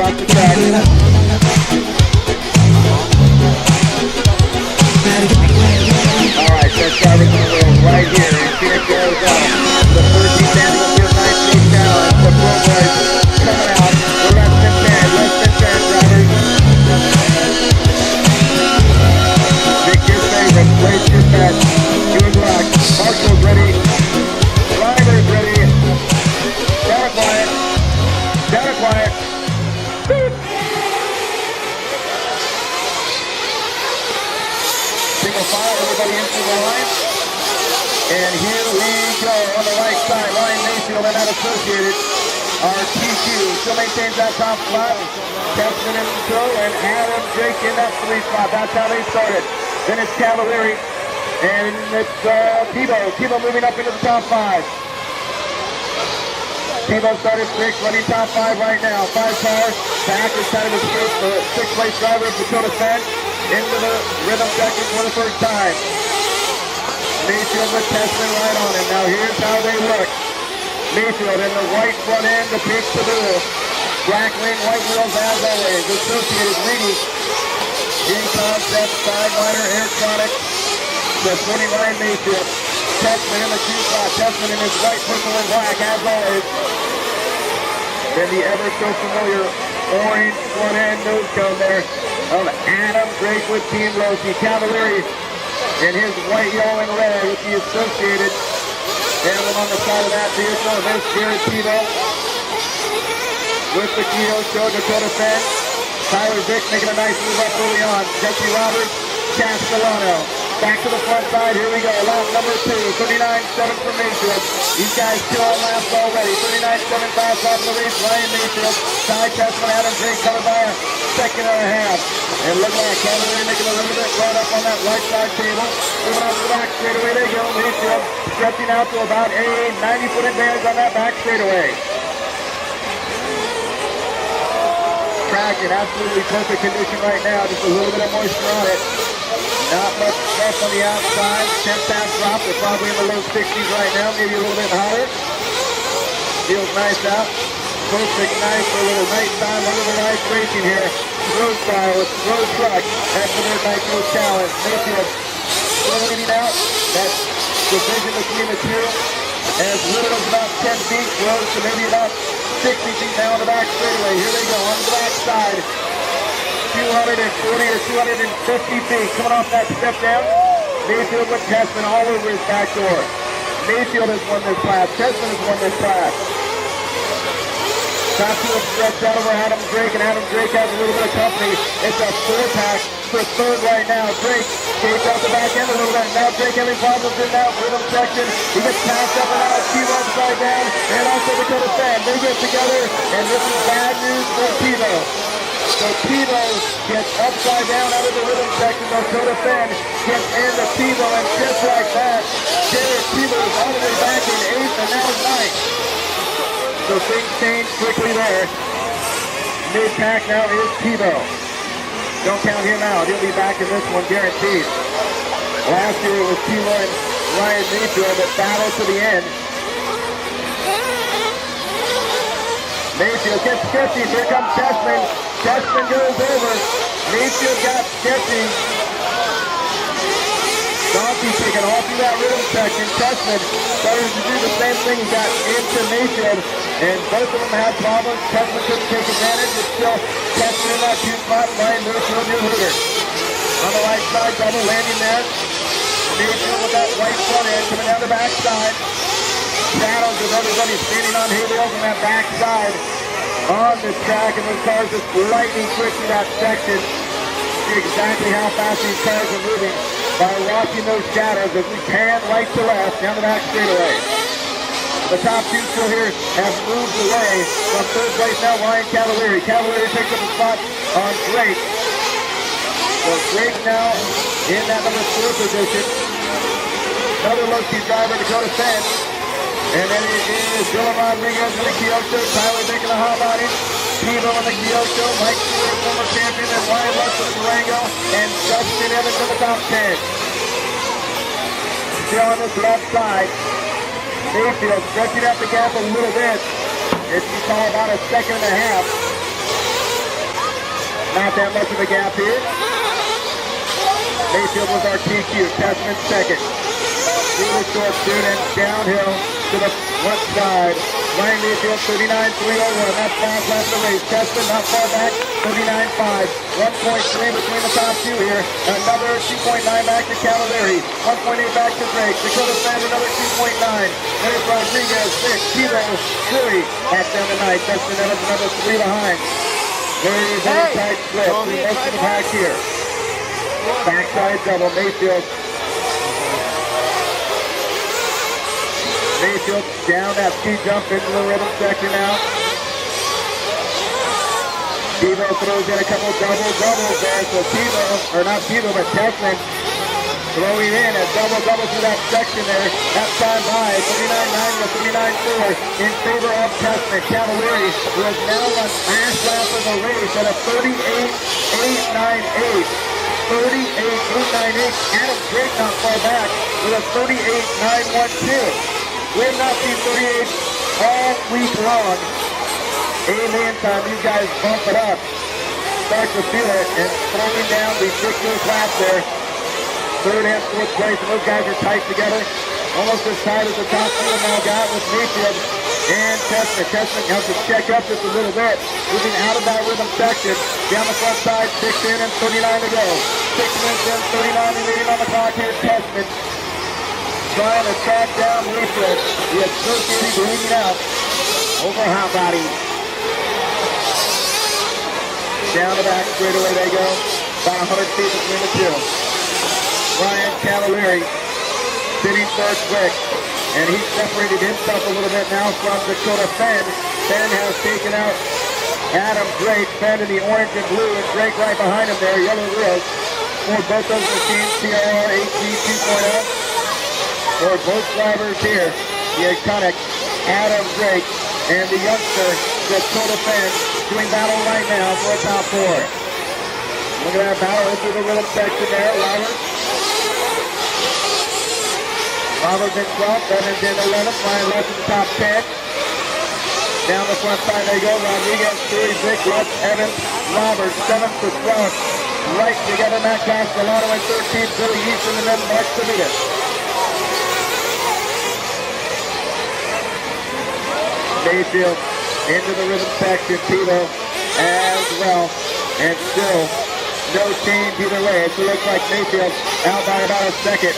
across the track. Alright, test driver's on the wheel right here. And here it goes up. The 13th annual Dirt Nitro Challenge. The pro boys coming out. We're less than 10. Less than 10, drivers. Pick your favorite. Place your bet. Good luck. Marshall's ready. Driver's ready. Down and quiet. Down and quiet. Single file, everybody into the line. And here we go on the right side. Ryan Mayfield and that associated. Our TQ still maintains that top spot. Testman in control and Adam Drake in that 3 spot. That's how they started. Then it's Cavalieri. And it's Tebow. Tebow moving up into the top 5. Tebow started 6, running top 5 right now. 5 cars. Back is kind of escape the 6th place driver of Dakota Fenn into the rhythm section for the first time. Mayfield with Testman right on it. Now here's how they look. Mayfield in the white front end, the pink to blue. Black wing, white wheels as always. Associated Reedy. In concept, Sideliner, Airtronic. The 20 Ryan Mayfield. Testman in the 2 spot. Testman in his white, purple, and black as always. Then the ever so familiar orange front end nose cone there of Adam Drake with Team Rossi. Cavalieri in his white, yellow, and red with the associated emblem on the side of that vehicle. And there's Jared Tebow with the Kyosho Dakota Fenn. Tyler Vick making a nice move up early on. Jesse Roberts, Castellano. Back to the front side, here we go, lap number 2, 39.7 for Mayfield. These guys 2 on laps already, 39.7 fast off the race, Ryan Mayfield. Side Testman, Adam Drake coming by a second and a half. And look like Cavalieri making a little bit right up on that right side table. Moving on to the back straightaway they go. Mayfield stretching out to about a 90-foot advantage on that back straightaway. Track in absolutely perfect condition right now, just a little bit of moisture on it. Not much stuff on the outside. Temp has dropped. They're probably in the low 60s right now, maybe a little bit hotter. Feels nice out. Perfect night for a little nighttime, a little nice racing here. Road style with road truck. That's the Dirt Nitro Challenge. Mayfield leading out. That division between the two as little as about 10 feet. Rose to maybe about 60 feet now on the back straightaway. Here they go on the back side. 240 or 250 feet coming off that step down. Mayfield with Testman all over his back door. Mayfield has won this class. Testman has won this class. Top 2 have stretched out over Adam Drake, and Adam Drake has a little bit of company. It's a 4-pack for 3rd right now. Drake skates out the back end a little bit. Now Drake having problems in that rhythm section. He gets passed up and out. Tebow upside down, and also Dakota Fenn. They get together, and this is bad news for Tebow. So Tebow gets upside down out of the rhythm section. Dakota Fenn gets into Tebow, and just like that, Jared Tebow is all the way back in 8th, and now 9th. So things change quickly there. Mid-pack now is Tebow. Don't count him out. He'll be back in this one, guaranteed. Last year it was Tebow and Ryan Mayfield that battled to the end. Mayfield gets sketchy. Here comes Testman. Testman goes over. Mayfield got sketchy. Donkey taking all through that rhythm section. Testman started to do the same thing. He got into Mayfield, and both of them had problems. Testman couldn't take advantage. It's still Testman in that 2 spot. Ryan Mayfield, new leader. On the right side, double landing there. Mayfield with that white front end coming down the back side. Shadows of everybody standing on hay bales on that back side on the track, and those cars just lightning quick through that section. See exactly how fast these cars are moving by watching those shadows as we pan right to left down the back straightaway. The top 2 still here have moved away from 3rd place now. Ryan Cavalieri. Cavalieri takes up a spot on Drake. So Drake now in that number 4 position. Another low-key driver, Dakota Fenn. And then it is Dylan Rodriguez in the Kyosho. Tyler Vick in the hot body. Tebow in the Kyosho. Mike Stewart, former champion. And Ryan Lutz in the Durango. And Justin Evans in the top 10. Still on this left side. Mayfield stretching out the gap a little bit. It's all about a second and a half. Not that much of a gap here. Mayfield was our TQ. Tessman second. Through the short student, downhill to the left side. Ryan Mayfield, 39.301. That's 5 laps of the race. Tessman not far back, 39.5. 1.3 between the top two here. Another 2.9 back to Cavalieri. 1.8 back to Drake. Dakota Fan, another 2.9. There's Rodriguez, 6. Kilo, 3. That's down to 9. Tessman Evans, another 3 behind. Very tight split. Through most of the pack here. Backside double. Mayfield. Mayfield down that ski jump into the rhythm section now. Tebow throws in a couple doubles there. So Tessman throwing in a double through that section there. That time by 39.9 to 39.4 in favor of Tessman. Cavalieri, who has now run last lap of the race at a 38.898. 38.898. Adam Drake not far back with a 38.912. We have not seen 38 all week long. Amen time, these guys bump it up. Start to feel it and throwing down ridiculous laps there. Third and fourth place, and those guys are tight together. Almost as tight as the top two now got with Mayfield and Tessman. Tessman has to check up just a little bit. Moving out of that rhythm section. Down the front side, 6 in and 39 to go. 6 minutes in, 39 remaining on the clock here. Tessman trying to track down Mayfield. The associated bleeding out over hot body. Down the back straightaway they go. About 100 feet between the two. Ryan Cavalieri sitting third quick. And he separated himself a little bit now from Dakota Fenn. Fenn has taken out Adam Drake. Fenn in the orange and blue, and Drake right behind him there, yellow wheels. For both those machines, TRR HD 2.0. For both drivers here, the iconic Adam Drake and the youngster Dakota Fenn doing battle right now for a top 4. Look at that battle into the rhythm section there. Roberts in 12th, Evans in 11th, Ryan left in the top 10. Down the front side they go. Rodriguez, Stewie, Vic, Lutz, Evans, Roberts, 7th to 12th. Right together, Matt Castellano in 13th, Billy Easton, and then Mark Savitas. Mayfield into the rhythm section, Tebow as well, and still no change either way. It looks like Mayfield out by about a second.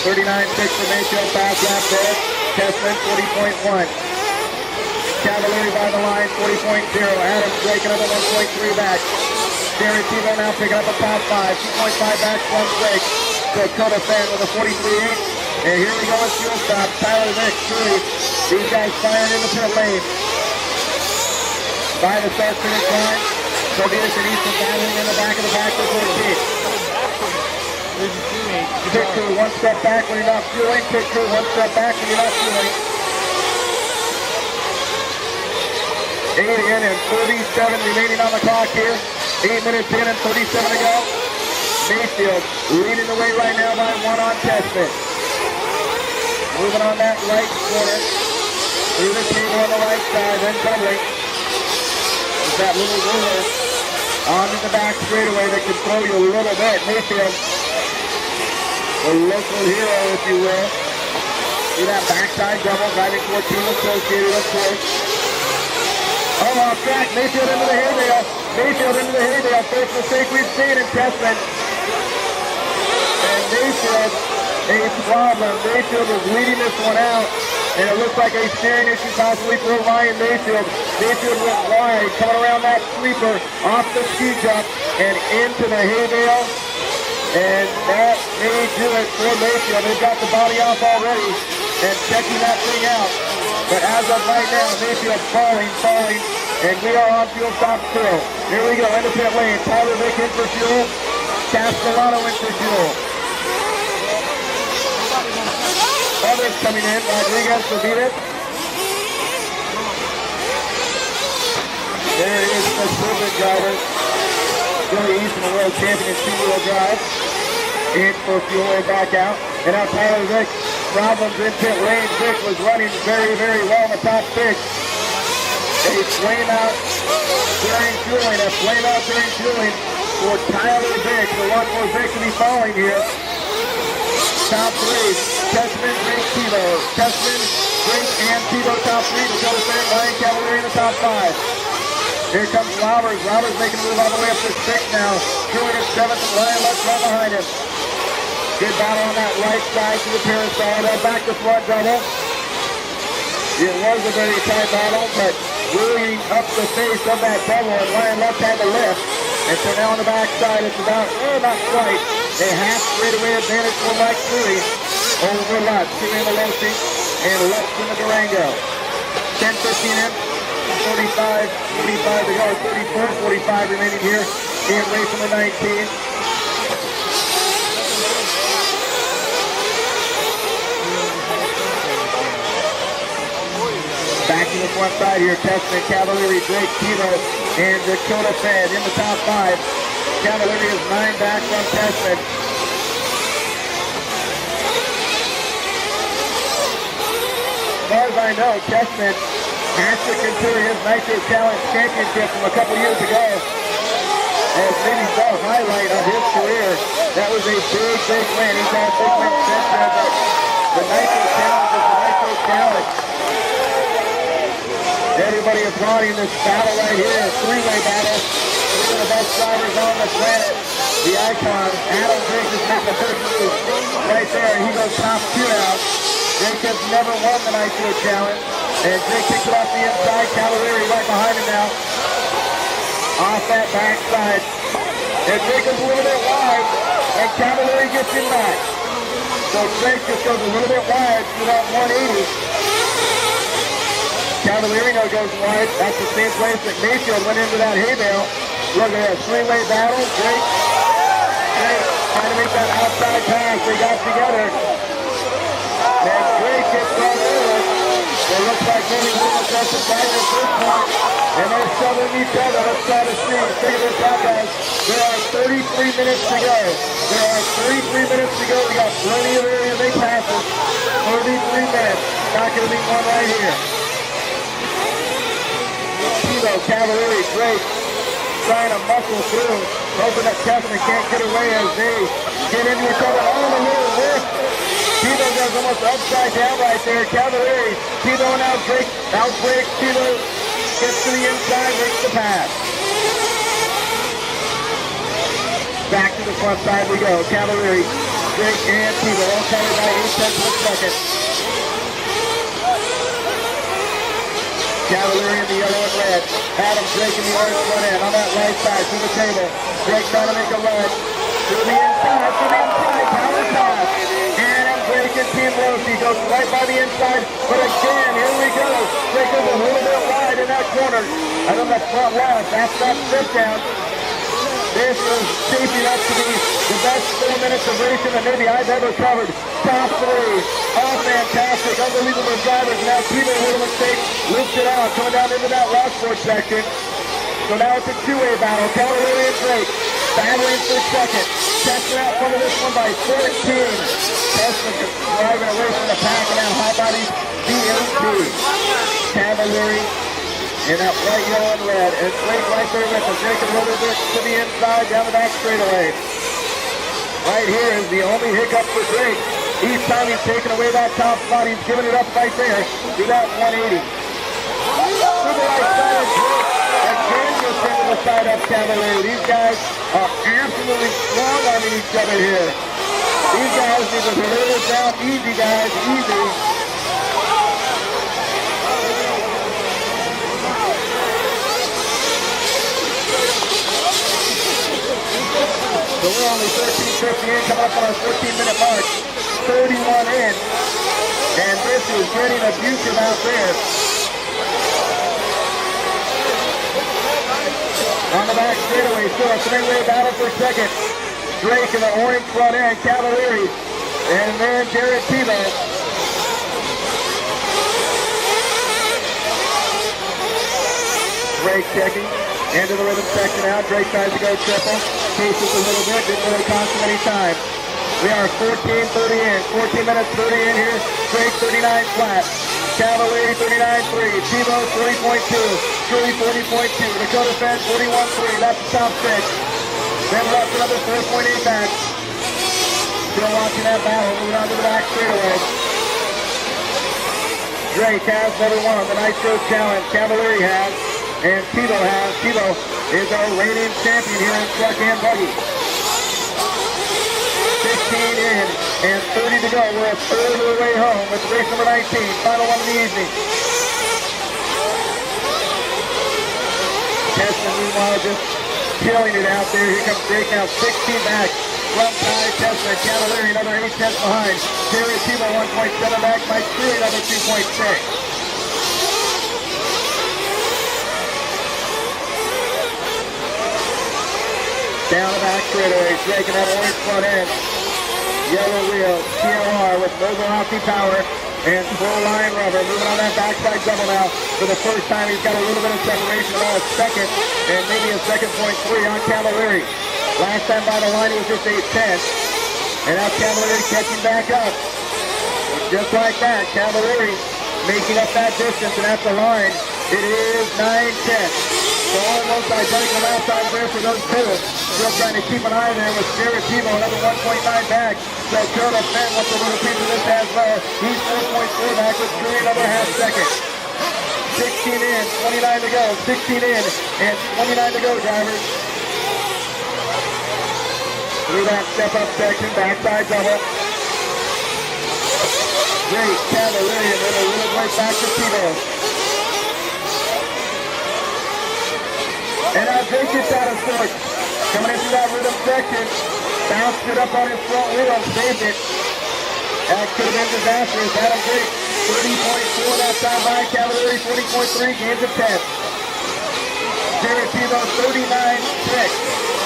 39.6 for Mayfield, fast lap there. Tessman 40.1. Cavalieri by the line 40.0. Adams Drake another 1.3 back. Darren Tebow now picking up a top 5. 2.5 back from Drake. Dakota Fenn with a 43.8. And here we go at fuel stop. Tyler Vick, Stewie. These guys firing in the pit lane. By the start finish line. Savitas and Easton battling in the back of the pack for 14. Pit crew one step back when you're not fueling. Pit crew one step back when you're not fueling. 8 in and 37 remaining on the clock here. 8 minutes in and 37 to go. Mayfield leading the way right now by 1 on Tessman. Moving on that right corner. Through the table on the right side, then doubling. With that little roller onto the back straightaway that can throw you a little bit. Mayfield, the local hero, if you will. See that backside double, driving for Team Associated, of course. Oh, off track, Mayfield into the hay bale. Mayfield into the hay bale. First mistake we've seen in Tessman. And Mayfield, a problem. Mayfield is leading this one out. And it looks like a steering issue possibly for Ryan Mayfield. Mayfield went wide, coming around that sweeper, off the ski jump, and into the hay bale. And that may do it for Mayfield. They've got the body off already and checking that thing out. But as of right now, Mayfield falling, and we are on fuel stop still. Here we go, into pit lane. Tyler Vick in for fuel. Castellano in for fuel. Others coming in, Rodriguez, Savitas. There is the Silver driver. Billy Easton, the world champion in two-wheel drive. In for fuel and back out. And now Tyler Vick, problems in pit lane. Vick was running very, very well in the top 6. a flame out during fueling, for Tyler Vick. So one more Vick to be following here. Top three, Tessman, Drake, Tebow. Tessman, Drake, and Tebow top three. Dakota Fair, Ryan Cavalieri in the top five. Here comes Roberts. Roberts making a move all the way up to sixth now. Fueling at seventh, and Ryan Lutz right behind him. Good battle on that right side to the parasol. That back to front double. It was a very tight battle, but really up the face of that double, and Ryan Lutz had to lift. And so now on the backside, it's about, not quite, a half straightaway advantage for Mike Fury over Lutz. Fury in the low seat, and Lutz in the Durango. 10-15 in, 45 to go, 34-45 remaining here in race number 19. Back to the front side here, Tessman, Cavalieri, Drake, Tebow, and Dakota Fed in the top five. Cavalieri is 9 back from Tessman. As far as I know, Tessman has to consider his Nitro Challenge Championship from a couple years ago as maybe the highlight of his career. That was a big win. He's had a big win since then, but the Nitro Challenge is the Nitro Challenge. Everybody applauding this battle right here, three-way battle. One of the best drivers on the planet, the icon. Adam Drake is making a big move right there, and he goes top two now. Drake has never won the Nitro Challenge, and Drake kicks it off the inside. Cavalieri right behind him now. Off that backside. And Drake is a little bit wide, and Cavalieri gets him back. So Drake just goes a little bit wide to that 180. Cavalieri goes wide. That's the same place that Mayfield went into that hay bale. Look at that three-way battle. Drake trying to make that outside pass. They got together. And Drake gets run over. It looks like maybe a little aggressive side at this point. And they're shoving each other. Let's try to see. Figure this out, guys. There are 33 minutes to go. We got plenty of area to make passes. 33 minutes. Not going to be one right here. Cavalieri, Drake trying to muscle through, hoping that Tessman can't get away as they get into each other. Oh, a little lift. Tebow goes almost upside down right there. Cavalieri, Tebow now Drake, outbreaks. Tebow gets to the inside, makes the pass. Back to the front side we go. Cavalieri, Drake, and Tebow all covered by 8/10 of a second. Cavalieri in the yellow and red. Adam Drake in the orange front end on that right side to the table. Drake trying to make a run to the inside, power pass. And Drake and Team Rossi goes right by the inside. But again, here we go. Drake goes a little bit wide in that corner. And on the front left, that's that sit down. This is shaping up to be the best 4 minutes of racing that maybe I've ever covered. Top three, all fantastic, unbelievable drivers. Now Tebow with a mistake, loops it out, coming down into that Rockford section. So now it's a two-way battle. Cavalieri and Drake battling for second. Tessman out front of this one by 14. Tessman driving away from the pack, and now high body DMT. Cavalieri in that white, yellow, and red. And Drake right there with him. Drake a little bit to the inside, down the back straightaway. Right here is the only hiccup for Drake. Each time he's taking away that top spot, he's giving it up right there to that 180. To the right side of Drake. Again, just into the side of Cavalieri. These guys are absolutely strong-arming each other here. These guys need to deliver this down easy, guys, easy. So we're only 13:50 in, coming up on our 14-minute mark. 31 in. And this is getting abusive out there. On the back straightaway, still a three-way battle for second. Drake in the orange front end, Cavalieri. And then Jared Tebow. Drake checking. Into the rhythm section now. Drake tries to go triple. Cases a little bit. Didn't really cost him any time. We are 14:30 in. 14 minutes 30 in here. Drake 39 flat. Cavalieri 39.3, Tebow 40.2, Curry 40.2, Dakota Fed 41.3, that's the top six. Then we're up to another 4.8 back. Still watching that battle, moving on to the back straightaway. Drake has number one, the Nitro Challenge. Cavalieri has, and Tebow has. Tebow is our reigning champion here in truck and buggy. 15 in and 30 to go. We're a third of the way home with race number 19, final one of the evening. Tessman, meanwhile, just killing it out there. Here comes Drake now, 16 back. Front side, Tessman, Cavalieri, another 8 tenths behind. Terry Tebow, 1.7 back. Mike Crew, another 2.6. Down the back straightaway, Drake in that orange front end. Yellow wheel, TLR with no velocity power and full line rubber. Moving on that backside double now. For the first time, he's got a little bit of separation, about a second and maybe a second point 3 on Cavalieri. Last time by the line, he was just 8 tenths. And now Cavalieri catching back up. Just like that, Cavalieri making up that distance, and at the line, it is 9 tenths. So almost identical lap times there for those two. Still trying to keep an eye there with Jared Tebow, another 1.9 back. So Dakota Fed wants a little piece of this as well. He's 4.4 back with Curry, another half second. 16 in, 29 to go. 16 in and 29 to go, drivers. Through that step-up section, backside double. Great Cavalieri, and then a little right back to Tebow. And now Drake gets out of sorts. Coming into that rhythm section. Bounced it up on his front wheel and saved it. That could have been disastrous. Adam Drake, 30.4 that time by. Cavalieri, 40.3, gains of 10. Jared Tebow, 39.6.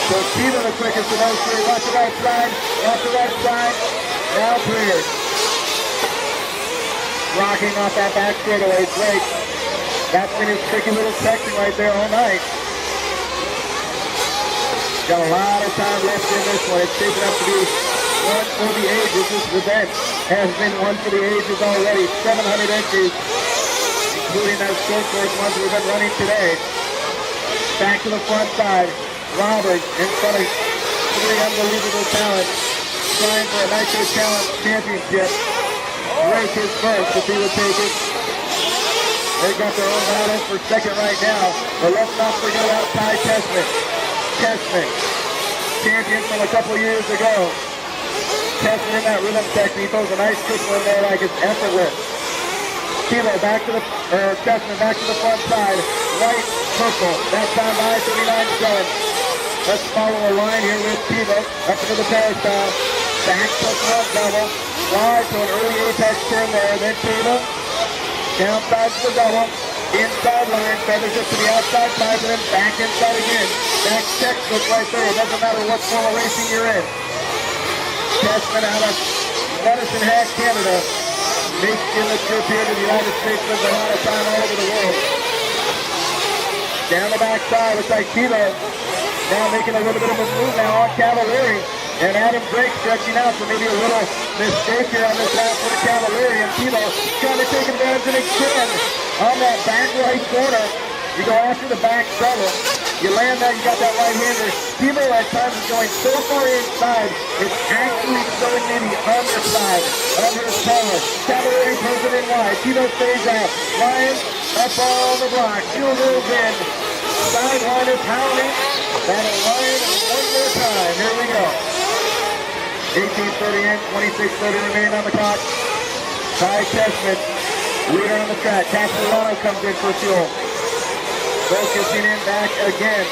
So Tebow the quickest of those three. Watch the right side. Watch the right side. Now cleared. Rocking off that back straightaway. Drake. That's been his tricky little section right there all night. Got a lot of time left in this one. It's shaping up to be one for the ages. This event has been one for the ages already. 700 entries, including those short course ones we've been running today. Back to the front side. Roberts in front of three unbelievable talents trying for a Nitro Challenge championship. Drake is first if he would take it. They've got their own battle for second right now. But let's not forget about Ty Tessman. Tessman, champion from a couple years ago. Tessman in that rhythm section. He throws a nice triple in there like it's effortless. Tebow back to the, Tessman back to the front side. Right circle. That time by 39.7. Let's follow a line here with Tebow. Up into the peristyle. Back to the front double. Wide to an early apex turn there. Then Tebow. Downside to the double. Inside line, feathers it to the outside side, and then back inside again. Back checkbook right there. It doesn't matter what form of racing you're in. Tessman out of Medicine Hat, Canada. Making the trip here to the United States, lives a lot of time all over the world. Down the back side, looks like Tebow now making a little bit of a move now on Cavalieri. And Adam Drake stretching out, so maybe a little mistake here on this lap for Cavalieri. And Tebow trying to take advantage and extend on that back right corner. You go after the back double. You land that, you got that right-hander. Tebow at times is going so far inside, it's actually throwing in the underside of his power. Cavalieri pulls it in wide. Tebow stays out. Ryan up on the block. Fuel goes in. Sideline is howling. That'll line one more time. Here we go. 18:30 in, 26:30 remain on the clock. Ty Tessman, leader on the track. Castellano comes in for fuel. Focusing in back again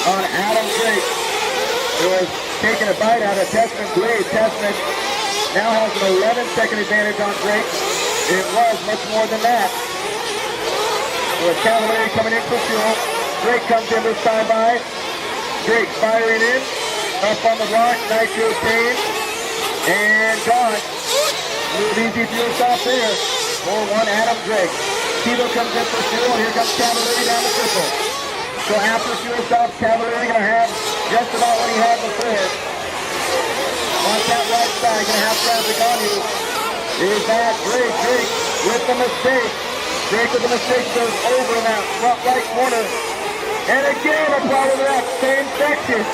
on Adam Drake, who has taken a bite out of Tessman's lead. Tessman now has an 11-second advantage on Drake. It was much more than that. With Cavalieri coming in for fuel. Drake comes in this time by. Drake firing in. Up on the block, Nitro change, and gone. Move easy fuel stop there. 4-1 Adam Drake. Tebow comes in for fuel. Here comes Cavalieri down the triple. So after fuel stops, Cavalieri going to have just about what he had before. On that right side, going to have traffic on you. Is that Drake? Drake with the mistake. Drake with the mistake goes over in that front right corner. And again, a problem with that same section.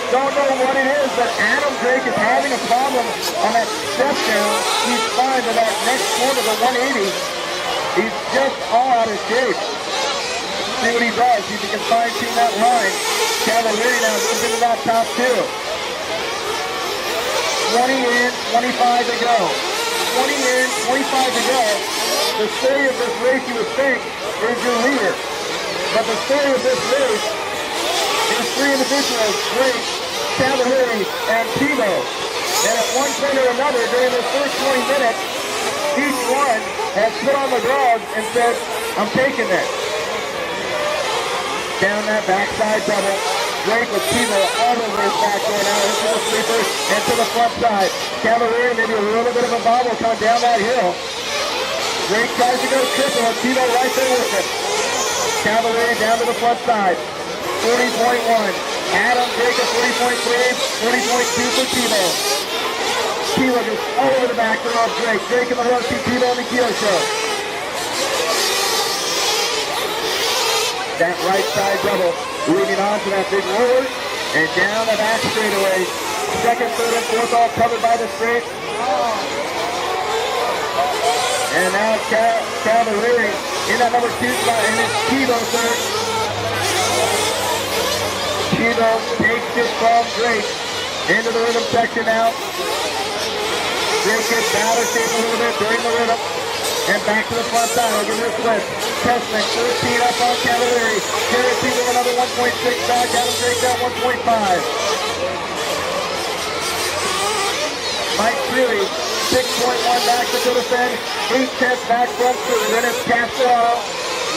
Don't know what it is, but Adam Drake is having a problem on that step down. He's fine to that next corner, the 180. He's just all out of shape. See what he does. See if he can fine-tune that line. Cavalieri now moves into that top two. 20 in, 25 to go. 20 in, 25 to go. The story of this race, you would think, is your leader. But the story of this race is three individuals, Drake, Cavalieri, and Timo. And at one point or another, during the first 20 minutes, each one has put on the gloves and said, I'm taking this. Down that backside double. Drake with Timo all over his back door now into the sleeper and to the front side. Cavalieri maybe a little bit of a bobble coming down that hill. Drake tries to go triple and Timo right there with it. Cavalieri down to the front side. 40.1. Adam Drake at 40.3. 40.2 for Timo. Timo just all over the back door of Drake. Drake in the hook. Timo in the Kyosho. That right side double, leading on to that big roller, and down the back straightaway. Second, third, and fourth all covered by the straight. And now Cavalieri in that number 2 spot, and it's Timo third. Timo takes it from Drake into the rhythm section now. Drake gets out of shape a little bit during the rhythm. And back to the front side. I'll give it a switch. Testman, 13 up on Cavalieri. Jared Timo another 1.6 back. Adam Drake down 1.5. Mike Freely, 6.1 back to defend. 8 tenths back from through. Then it's Castellano.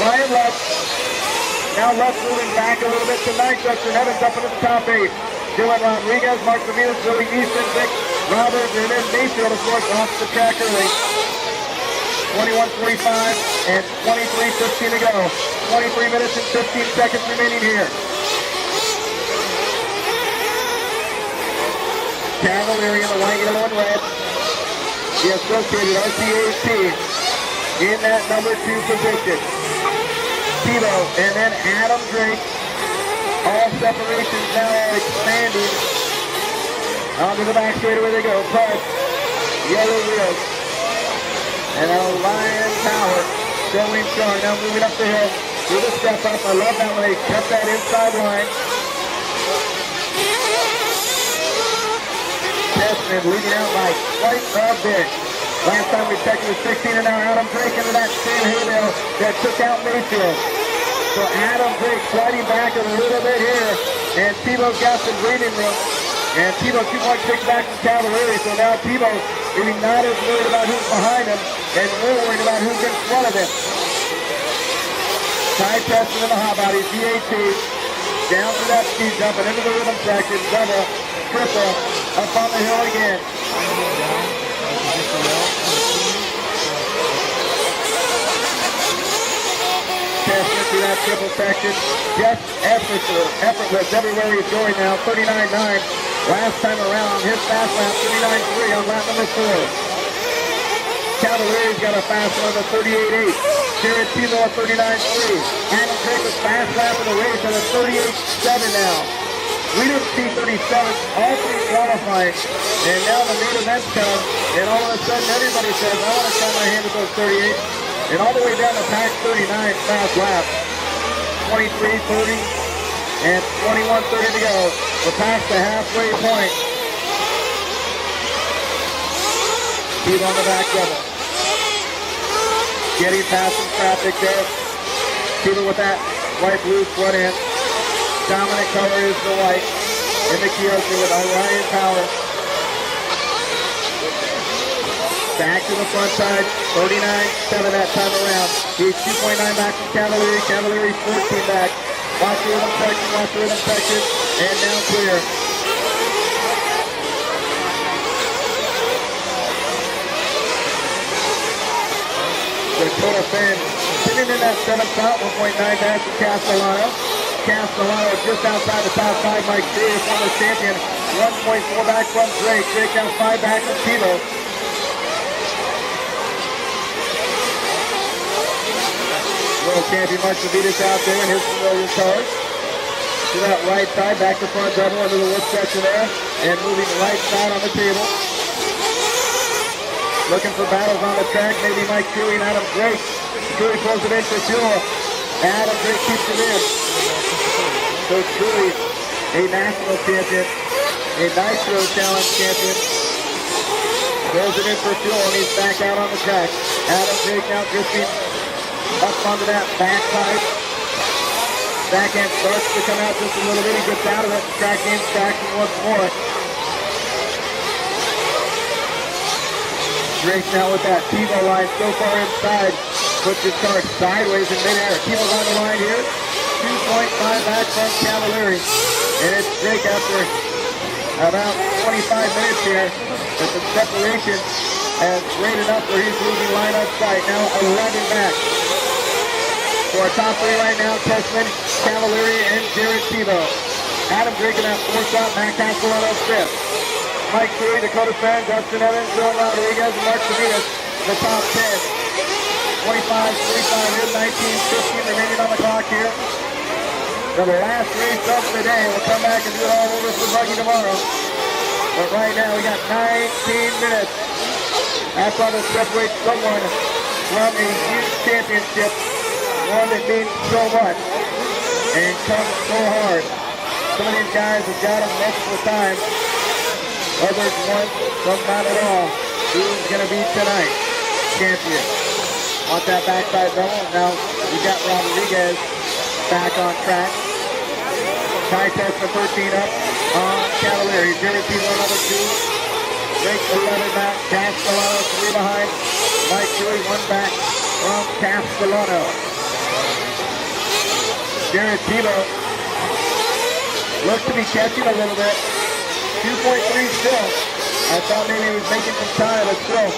Ryan Lutz. Now Lutz moving back a little bit tonight. Justin Evans up into the top 8. Dylan Rodriguez, Mark Ramirez, Billy Easton, Vic Roberts, and then Mayfield, of course, off the track early. 21:45 and 23:15 to go. 23 minutes and 15 seconds remaining here. Cavalieri in the white, yellow, and red. The associated RCA team in that number 2 position. Timo and then Adam Drake. All separations now are expanding. Onto the back straightaway they go. Plus, yellow wheels. And Ryan Power going strong. Now moving up the hill. Do the step up. I love that when they kept that inside line. Testman leading out by quite a bit. Last time we checked it was 16, and now Adam Drake into that same hay bale that took out Mayfield. So Adam Drake sliding back a little bit here. And Timo's got some breathing room. And Timo 2.6 back from Cavalieri. So now Timo maybe not as worried about who's behind him and more worried about who's in front of him. Ty Testman in the hot bodies, DAT, down to that speed jump and into the rhythm section, double, triple, up on the hill again. Testman through that triple section, just effortless everywhere he's going now, 39.9. Last time around, his fast lap, 39.3 on lap number 4. Cavalieri's got a fast lap of 38.8. Jared Timo at 39.3. Adam Drake with fast lap in the race at a 38.7 now. We didn't see 37 all three qualifying, and now the main events come, and all of a sudden everybody says, I want to try my hand at those 38. And all the way down to pack 39 fast lap. 23.30. And 21:30 to go. We're past the halfway point. He's on the back double. Getting past some traffic there. Keeper with that white-blue front end. Dominant color is the white. In the Kyosho with Ryan Power. Back to the front side. 39.7 that time around. He's 2.9 back from Cavalieri. Cavalieri 14 back. Watch the rhythm section, and now clear. The total fan sitting in that 7th spot, 1.9 back from Castellano. Castellano just outside the top 5, Mike Freely, former champion, 1.4 back from Drake. Drake now 5 back from Timo. World champion Mark Savitas out there in his familiar colors. To that right side, back to front double under the whip section there, and moving right side on the table. Looking for battles on the track, maybe Mike Cruey and Adam Drake. Cruey pulls it in for fuel. Adam Drake keeps it in. So Cruey, a national champion, a Nitro Challenge champion, pulls it in for fuel, and he's back out on the track. Adam Drake now drifting up onto that backside. Backhand starts to come out just a little bit. He gets out of it. Track in, traction once more. Drake now with that Timo line so far inside. Puts his car sideways in midair. Timo's on the line here. 2.5 back from Cavalieri. And it's Drake after about 25 minutes here. But the separation has rated up where he's losing line up sight. Now 11 back. For our top three right now, Tessman, Cavalieri, and Jared Tebow. Adam Drake in that fourth spot, Matt Castellano fifth. Mike Cruey, Dakota Fenn, Dustin Evans, Dylan Rodriguez, and Mark Savitas, the top 10. 25, 45 here, 19, 15 remaining on the clock here. So the last race of the day. We'll come back and do it all over for Buggy tomorrow. But right now, we got 19 minutes. That's all that separates someone from a huge championship. One that means so much and comes so hard. Some of these guys have got them multiple times. Others once, some not at all. Who's going to be tonight? Champion. Want that backside double? Now we got Rodriguez back on track. Ty Tessman 13 up on Cavalieri. Jared Tebow number 2. Drake 11 back. Castellano 3 behind. Mike Cruey 1 back from Castellano. Jared Tebow looks to be catching a little bit. 2.3 still. I thought maybe he was making some time, but still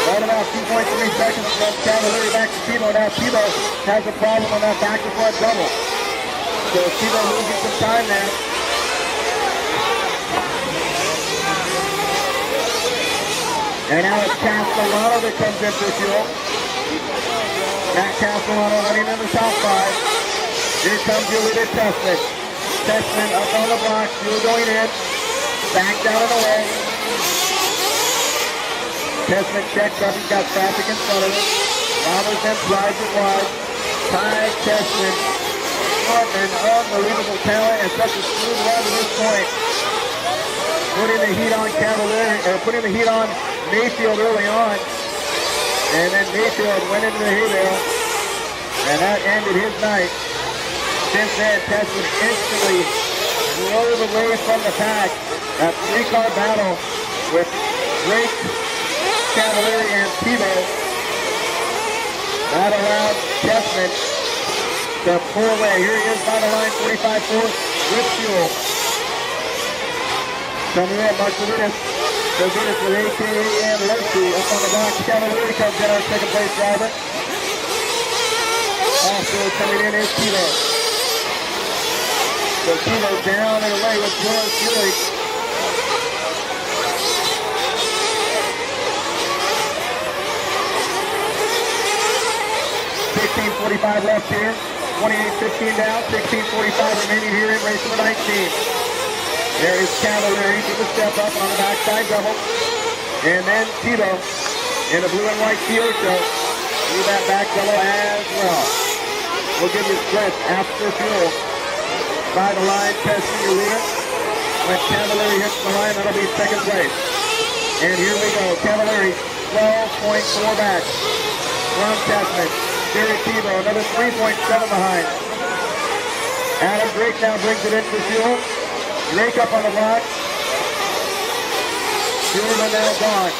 right about 2.3 seconds from Cavalieri back to Tebow. Now Tebow has a problem on that back to front double. So Tebow losing some time there. And now it's Castellano that comes in for fuel. Matt Castellano running in the top 5. Here comes your leader, Tessman. Tessman up on the block, fuel going in. Back down and away. Tessman checks up, he's got traffic in front of him. Robertson drives it wide. Ty Tessman. What an unbelievable talent and such a smooth run to this point. Putting the heat on Cavalieri, or putting the heat on Mayfield early on. And then Mayfield went into the hay bale. And that ended his night. Since then, Tessman instantly drove away from the pack. That 3-car battle with Drake, Cavalieri, and Tebow. That allowed Tessman to pull away. Here he is by the line, 45-4 with fuel. Coming in, Mark Savitas. Savitas with AKA and Lurky up on the box. Cavalieri comes in, our second place driver. Also coming in is Tebow. So Tebow down and away with George Fury. 16:45 left here. 28-15 down. 16:45 remaining here in race number 19. There is Cavalieri to the step up on the backside double. And then Tebow in the blue and white Kyoto do that back double as well. We'll give you splits after fuel. By the line, testing your leader. When Cavalieri hits the line, that'll be second place. And here we go. Cavalieri, 12.4 back from Tessman. Jared Tebow, another 3.7 behind. Adam Drake now brings it in for fuel. Drake up on the block. Fuelman now gone.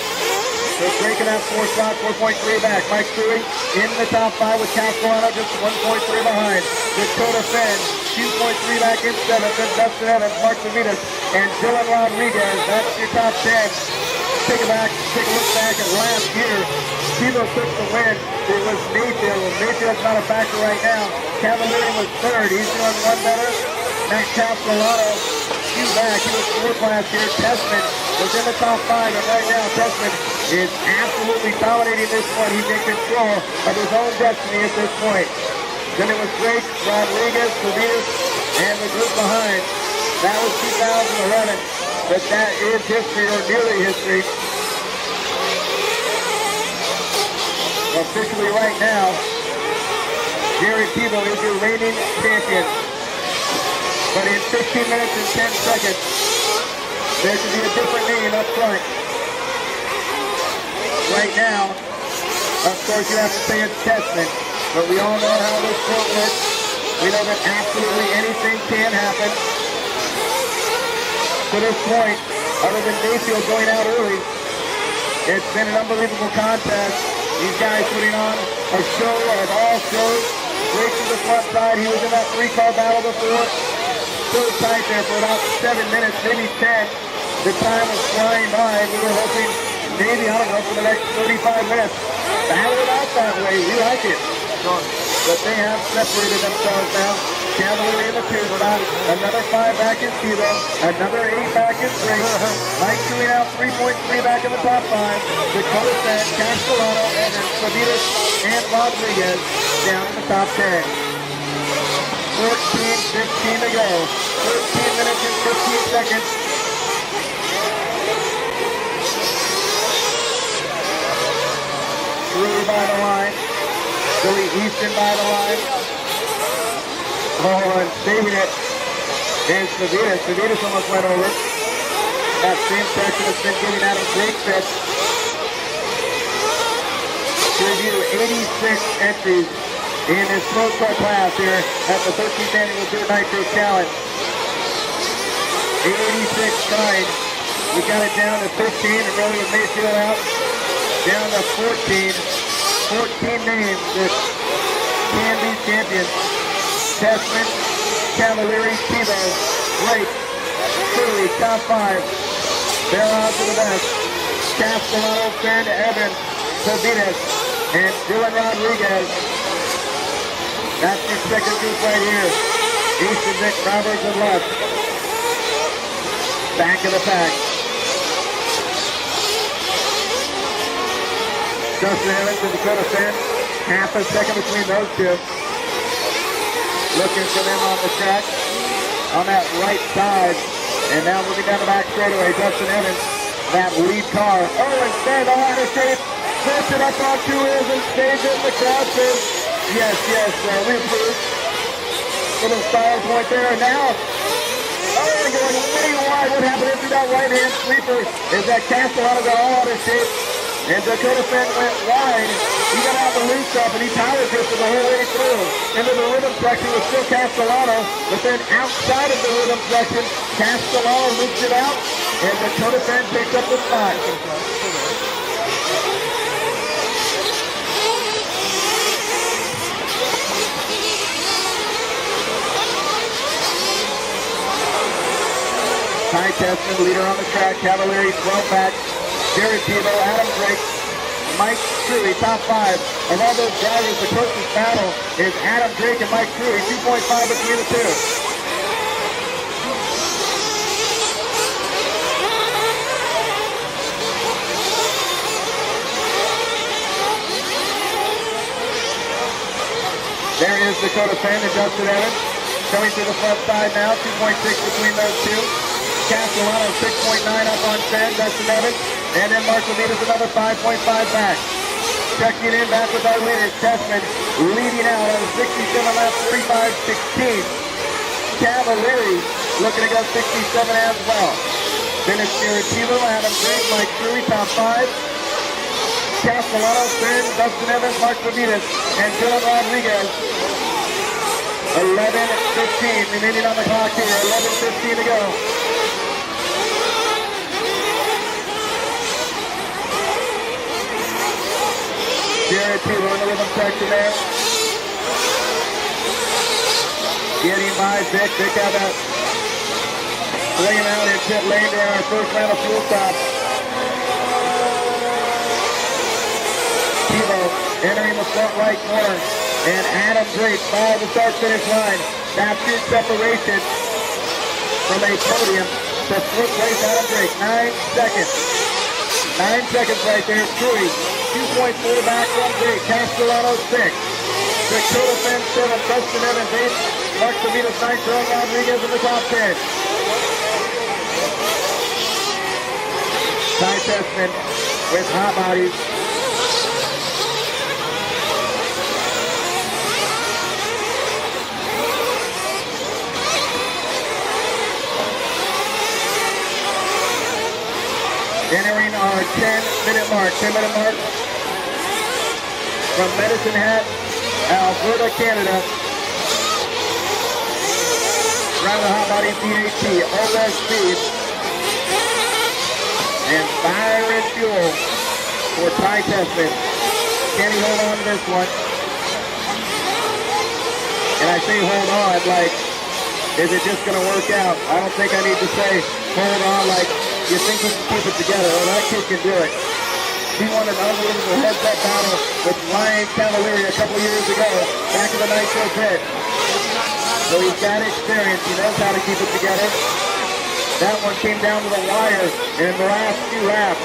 So Drake in that 4 spot, 4.3 back. Mike Cruey in the top 5 with Castellano just 1.3 behind. Dakota Fenn, 2.3 back in 7th. Then Dustin Evans, Mark Savitas, and Dylan Rodriguez. That's your top 10. Take a look back at last year. Tebow took the win. It was Mayfield. Well, Mayfield's not a factor right now. Cavalieri was 3rd. He's doing 1 better. Matt Castellano, he's back. He was 4th last year. Tessman was in the top 5, and right now Tessman is absolutely dominating this one. He's in control of his own destiny at this point. Then it was Drake, Rodriguez, Savitas, and the group behind. That was 2011, but that is history, or nearly history. Officially right now, Jerry Tebow is your reigning champion. But in 15 minutes and 10 seconds, there should be a different name up front. Right now, of course, you have to say it's Tessman, but we all know how this sport works. We know that absolutely anything can happen. To this point, other than Mayfield going out early, it's been an unbelievable contest. These guys putting on a show of all shows. Drake to the front side. He was in that three-car battle before. Still tight there for about 7 minutes, maybe 10. The time was flying by. We were hoping maybe, I don't know, for the next 35 minutes. Battle it out that way. We like it. But they have separated themselves now. Cavalier in the 2 spot. Another 5 back in Tebow. Another 8 back in Drake. Mike shooting out 3.3 back in the top 5. Dakota Fenn, Castellano, and then Savitas and Rodriguez down in the top 10. 14-15 to go. 13 minutes and 15 seconds. Brewer by the line. Billy Easton by the line. Oh, and saving it is Savitas. Savitas almost went over. That same section has been giving Adam Drake fits. To review 86 entries in this pro car class here at the 13th annual Dirt Nitro Challenge. 86 tonight. We got it down to 15 and really with Mayfield out. Down to 14. 14 names that can be champions. Tessman, Cavalieri, Tebow, Drake, Curry, top 5. They're on to the best. Castellano, Fenn, Evans, Savitas, and Dylan Rodriguez. That's your second group right here. Easton, Nick, Roberts, and Lutz. Back of the pack. Justin Evans and Dakota Fenn. Half a second between those two. Looking for them on the track. On that right side. And now moving down the back straightaway. Justin Evans. That lead car. Oh, and Fenn all out of shape. Puts it up on 2 wheels and stays in the crowd. Yes, we approve. Little style point there. And now, going way wide. What happened into that right-hand sweeper is that Castellano got all out of shape. And Dakota Fenn went wide. He got out the loose up and he power drifted the whole way through. Into the rhythm section was still Castellano, but then outside of the rhythm section, Castellano loops it out, and Dakota Fenn picks up the spot. Ty Tessman, leader on the track. Cavalieri, 12 back. Jerry Tebow, Adam Drake, Mike Truey, top 5. Of all those drivers, the closest battle is Adam Drake and Mike Truey, 2.5 between the two. There is Dakota Fenn and Justin Evans. Coming to the front side now, 2.6 between those two. Castellano 6.9 up on Fenn, Justin Evans. And then Mark Savitas another 5.5 back. Checking in back with our leaders. Tessman leading out on 67 laps, 45.16. Cavalieri looking to go 67 as well. Then it's Jerry Tebow, Adam Drake, Mike Truey, top 5. Castellano, Fenn, Justin Evans, Mark Savitas, and Dylan Rodriguez. 11:15 remaining on the clock here. 11:15 to go. Jerry Tebow in the rhythm section there. Getting by Vic. Vic had that laying out in pit lane during our first round of fuel stop. Tebow entering the front right corner. And Adam Drake by the start-finish line. That's your separation from a podium to fourth place Adam Drake. 9 seconds. 9 seconds right there. Truey, 2.4 back from Drake. Castellano 6. Dakota Finn 7, Preston Evans 8, Mark Savitas 9, Jerome Rodriguez in the top 10. Ty Tessman with hot bodies. Entering our 10-minute mark from Medicine Hat, Alberta, Canada. Round the hot body DAT, OS speed, and fire and fuel for Ty Tessman. Can he hold on to this one? And I say hold on, like, is it just going to work out? I don't think I need to say hold on like you think he can keep it together. Oh, that kid can do it. He won an unbelievable heads-up battle with Ryan Cavalieri a couple years ago, back in the Nitro pit. So he's got experience. He knows how to keep it together. That one came down to the wire in the last few laps.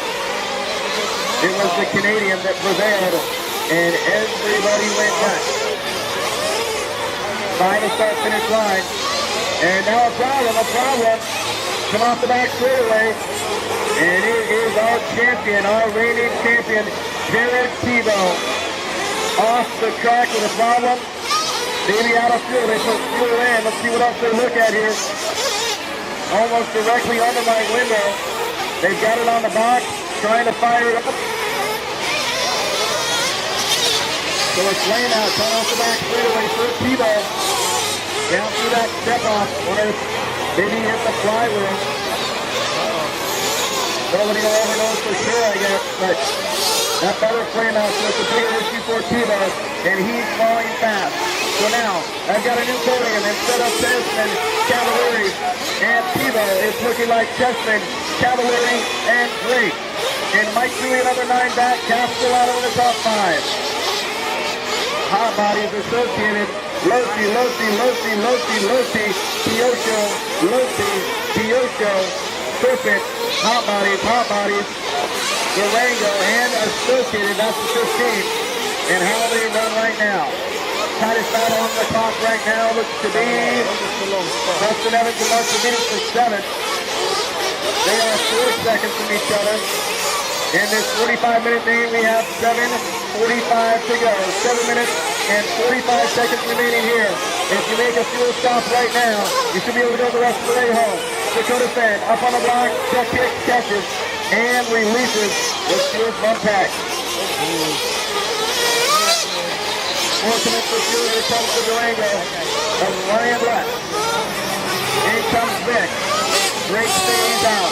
It was the Canadian that prevailed, and everybody went nuts. By the start-finish line. And now a problem. Come off the back straightaway. And it is our champion, our reigning champion, Jared Tebow. Off the track with a problem. Maybe out of fuel. They put fuel in. Let's see what else they look at here. Almost directly under my window. They've got it on the box, trying to fire it up. So it's laying out, coming off the back straightaway for Tebow. Down through that step off. Wonder if maybe hit the flywheel. Nobody ever knows for sure, I guess, but that better frame out, so it's a big issue for Tebow, and he's falling fast. So now, I've got a new podium instead of Tessman, Cavalieri, and Tebow. It's looking like Tessman, Cavalieri, and Drake. And Mike Dewey, another 9 back, Castellato in the top 5. Hot bodies associated. Losi, Teosho, Perfect, hot bodies, Durango, and associated, that's the 15. And how they run right now. Tightest battle on the clock right now looks to be Preston Evans and Mark Savitas for 7th. They are 4 seconds from each other. In this 45-minute game, we have 7:45 to go. 7 minutes and 45 seconds remaining here. If you make a fuel stop right now, you should be able to go the rest of the way home. Dakota Fan up on the block, check kick, catches, and releases with fuel front pack. Fortunate for fuel, here comes the Durango of Ryan left. In comes Vic. Drake stays out.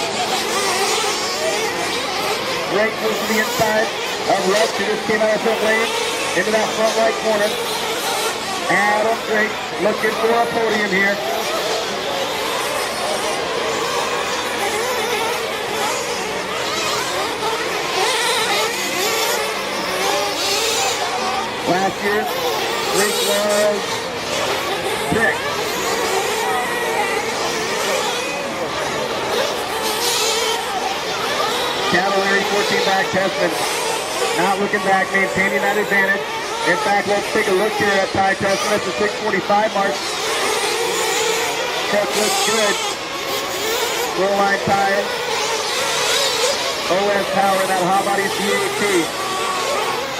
Drake moves to the inside of Rush, who just came out of pit lane into that front right corner. Adam Drake looking for a podium here. Last year, Drake was 6th. Cavalieri 14 back, Tessman not looking back, maintaining that advantage. In fact, let's take a look here at Ty Tessman at the 6:45 mark. Truck looks good. Roll line tires. OS power in that hot body CAT.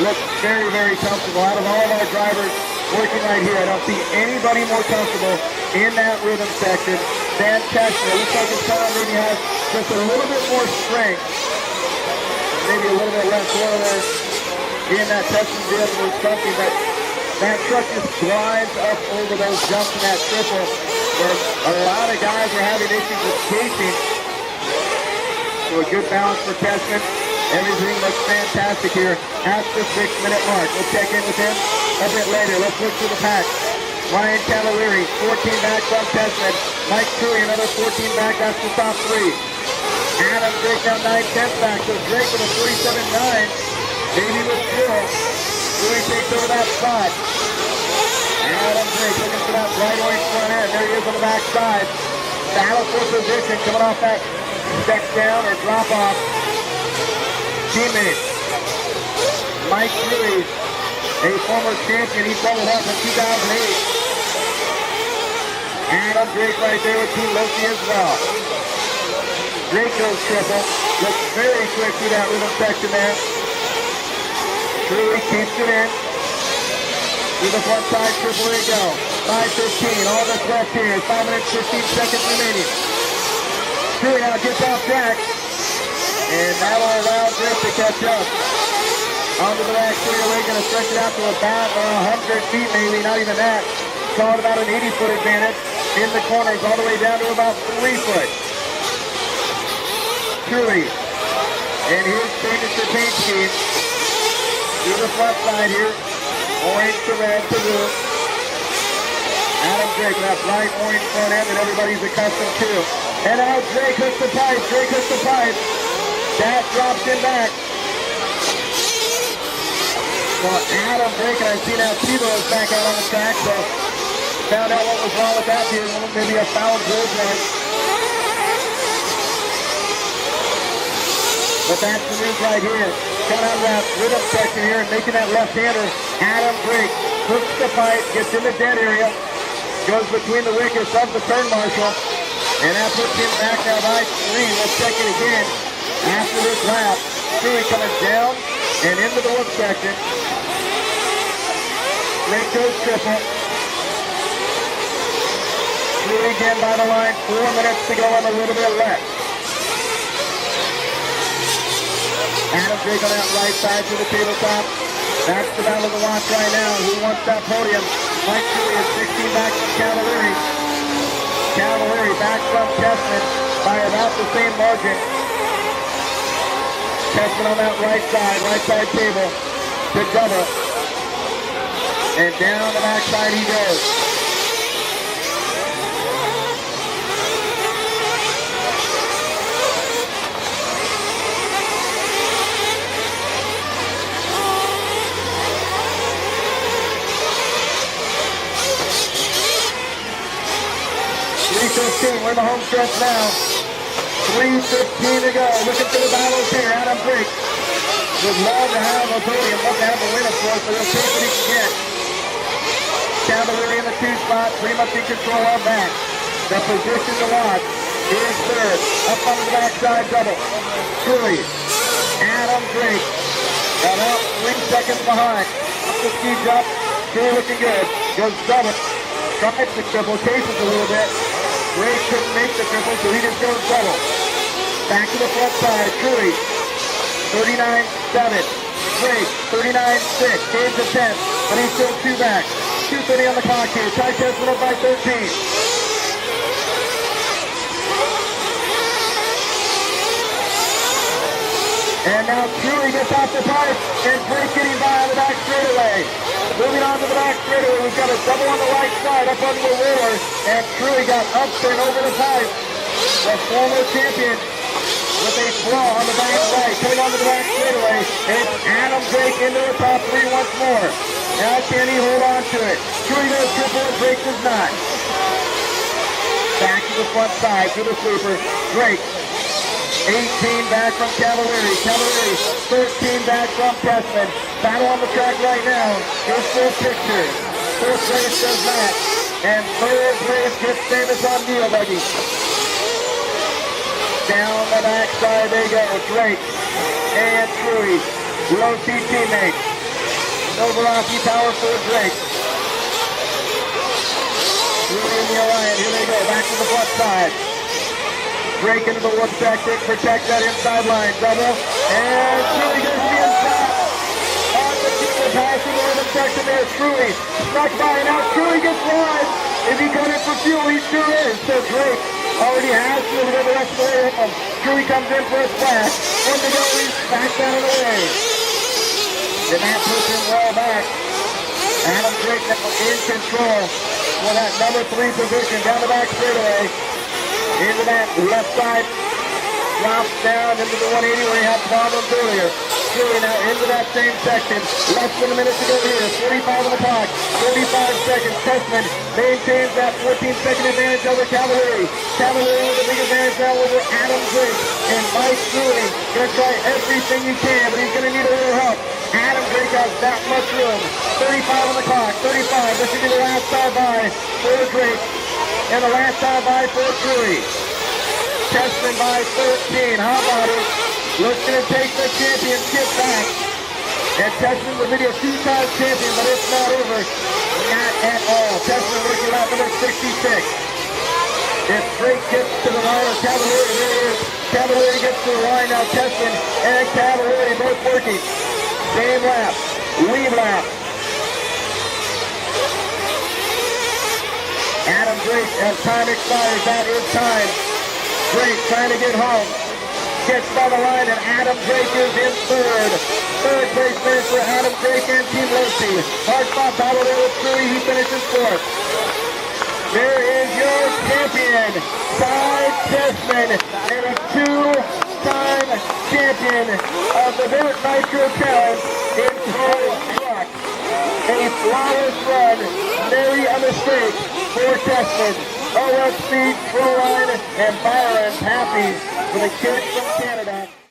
Looks very, very comfortable. Out of all of our drivers working right here, I don't see anybody more comfortable in that rhythm section than Tessman. Looks like his car maybe has just a little bit more strength. Maybe a little bit less oil there in that Tessman vehicle or something, but that truck just glides up over those jumps in that triple where a lot of guys are having issues with casing. So a good balance for Tessman. Everything looks fantastic here at the 6-minute mark. We'll check in with him a bit later. Let's look to the pack. Ryan Cavalieri, 14 back from Tessman. Mike Dewey, another 14 back. That's the top 3. Adam Drake now 9/10 back. So Drake with a 47.9. Maybe with fuel. Dewey takes over that spot. Adam Drake looking for that bright orange front end. There he is on the back side. Battle for position coming off that step down or drop off. Teammate Mike Dewey a former champion. He doubled up in 2008. Adam Drake right there with Team Loki as well. Drake goes triple. Looks very quick through that rhythm section there. Truly keeps it in. To the front side, triple they go. 5:15, all that's left here. 5 minutes, 15 seconds remaining. Truly now gets off track. And that'll allow Drake to catch up. Onto the back straightaway, going to stretch it out to about 100 feet maybe, not even that. Saw it about an 80-foot advantage. In the corners, all the way down to about 3 foot. Truly. And here's signature paint scheme. Through the front side here. Orange to red to blue. Adam Drake, that bright orange front end that everybody's accustomed to. And now Drake hooks the pipe. Drake hooks the pipe. That drops him back. So Adam Drake, and I see now Tebow is back out on the track, so found out what was wrong with that here. Maybe a foul goal point. But that's the news right here. Coming out of that rhythm section here and making that left-hander. Adam Drake hooks the pipe, gets in the dead area, goes between the wickets of the turn marshal, and that puts him back now by 3. We'll check it again after this lap. Truly coming down and into the whoop section. Drake goes triple. Truly again by the line. 4 minutes to go and a little bit left. Adam Drake on that right side to the tabletop. That's the battle of the watch right now. Who wants that podium? Mike Truly is 16 back from Cavalieri. Cavalieri back from Tessman by about the same margin. Tessman on that right side table to double. And down the backside he goes. We're in the home stretch now. 3:15 to go. Looking for the battles here. Adam Drake would love to have a podium, love to have a win, of course, but he'll take what he can get. Cavalieri in the 2 spot, pretty much in control of that. The position to watch is third. Up on the backside double. Truly. Adam Drake about 3 seconds behind. Up the ski jump. Truly looking good. Goes double. Tries the triple. Cases a little bit. Drake couldn't make the triple, so he just goes double. Back to the front side, Truly. 39-7. Drake, 39-6. Game to 10, but he's still 2 back. 2:30 on the clock here. Ty Tessman up by 13. And now Truly gets off the pipe, and Drake getting by on the back straightaway. Moving on to the back straightaway, we've got a double on the right side up under the roller, and Truly got up and over the pipe. The former champion with a flaw on the back right, coming onto the back straightaway, and it's Adam Drake into the top 3 once more. Now can he hold on to it? Truly does triple, and Drake does not. Back to the front side, to the sweeper, Drake. 18 back from Cavalieri. Cavalieri 13 back from Tessman. Battle on the track right now. Here's full picture. Fourth place does that. And third place gets famous on Neil Buggy. Down the backside they go. Drake and Truly. Low C teammate. Novorossi power for Drake. Truly in the Alliance. Here they go. Back to the front side. Drake into the wood section, protect that inside line, double, and Truly goes to the inside. On the keeper, passing the rhythm section there, Truly struck by, and now Truly gets wide. Is he going in for fuel? He sure is. So Drake already has fuel to go the rest of the way home. Truly comes in for a splash. In to go, he's back down and away. And that puts him well back. Adam Drake now in control for that number 3 position down the back straightaway. Into that left side, drops down into the 180 where he had problems earlier. Truly now into that same section. Less than a minute to go here. 45 on the clock. 45 seconds. Tessman maintains that 14-second advantage over Cavalieri. Cavalieri with a big advantage now over Adam Drake. And Mike Truly going to try everything he can, but he's going to need a little help. Adam Drake has that much room. 35 on the clock. 35. This will be the last time by for Drake. And the last time by for Drury. Tessman by 13. How about it? Looking to take the championship back. And Tessman will be a two-time champion, but it's not over. Not at all. Tessman working out number 66. If Drake gets to the line of Cavalieri, there it is. Cavalieri gets to the line now. Tessman and Cavalieri both working. Same lap. Lead lap. Adam Drake, as time expires, that is time. Drake trying to get home. Gets by the line, and Adam Drake is in third. Third place finish for Adam Drake and Team Lacey. Hard spot battle there with Drury. He finishes fourth. There is your champion, Ty Tessman, and a two-time champion of the Dirt Nitro Challenge in toy truck. A flawless run, nary a mistake for Tessman. OSB, Proline, and Byron's happy for the kid from Canada.